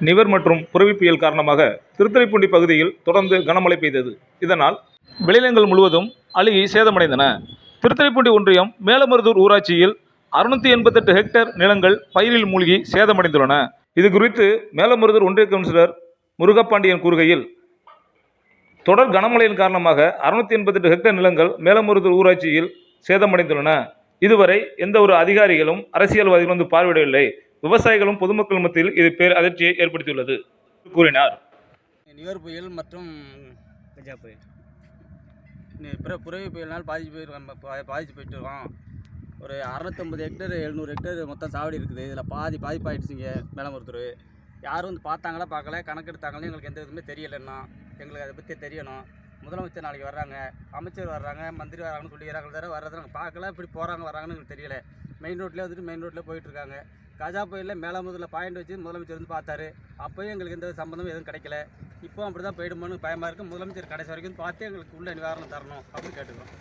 நிவர் மற்றும் புரவி புயல் காரணமாக திருத்துறைப்பூண்டி பகுதியில் தொடர்ந்து கனமழை பெய்தது. இதனால் விளைநிலங்கள் முழுவதும் அழுகி சேதமடைந்தன. திருத்துறைப்பூண்டி ஒன்றியம் மேலமருதூர் ஊராட்சியில் 688 ஹெக்டேர் நிலங்கள் பயிரில் மூழ்கி சேதமடைந்துள்ளன. இது குறித்து மேலமருதூர் ஒன்றிய கவுன்சிலர் முருகப்பாண்டியன் கூறுகையில், தொடர் கனமழையின் காரணமாக 688 ஹெக்டேர் நிலங்கள் மேலமருதூர் ஊராட்சியில் சேதமடைந்துள்ளன. இதுவரை எந்த ஒரு அதிகாரிகளும் அரசியல்வாதிகளும் வந்து பார்வையிடவில்லை. விவசாயிகளும் பொதுமக்கள் மத்தியில் இது பேர் அதிர்ச்சியை ஏற்படுத்தியுள்ளது கூறினார். நிவர் புயல் மற்றும் கஜா புயல் புரவி புயலினால் பாதிச்சு போயிட்டு இருக்கோம். ஒரு 650 ஹெக்டேர் 700 ஹெக்டேர் மொத்தம் சாவடி இருக்குது. இதில் பாதிப்பாயிடுச்சுங்க. மேலமருத்தூர் யாரும் வந்து பார்த்தாங்களா பார்க்கல, கணக்கெடுத்தாங்களே எங்களுக்கு எந்த விதமே தெரியலைன்னா எங்களுக்கு அதை பற்றி தெரியணும். முதலமைச்சர் நாளைக்கு வர்றாங்க, அமைச்சர் வர்றாங்க, மந்திரி வர்றாங்கன்னு சொல்லிக்கிறாங்க. தவிர வர்றதை நாங்கள் பார்க்கல. இப்படி போகிறாங்க வர்றாங்கன்னு எங்களுக்கு தெரியல. மெயின் ரோட்லேயே வந்துட்டு மெயின் ரோட்டில் போயிட்டுருக்காங்க. கஜா புயலில் மேலமருதூரில் பாயிண்ட் வச்சு முதலமைச்சர் வந்து பார்த்தாரு. அப்போயும் எங்களுக்கு எந்த சம்மந்தமும் எதுவும் கிடைக்கல. இப்போ அப்படி தான் போயிடுமோன்னு பயமாக இருக்குது. முதலமைச்சர் கடைசி வரைக்கும் பார்த்து எங்களுக்கு உள்ள நிவாரணம் தரணும் அப்படின்னு கேட்டுக்கிறோம்.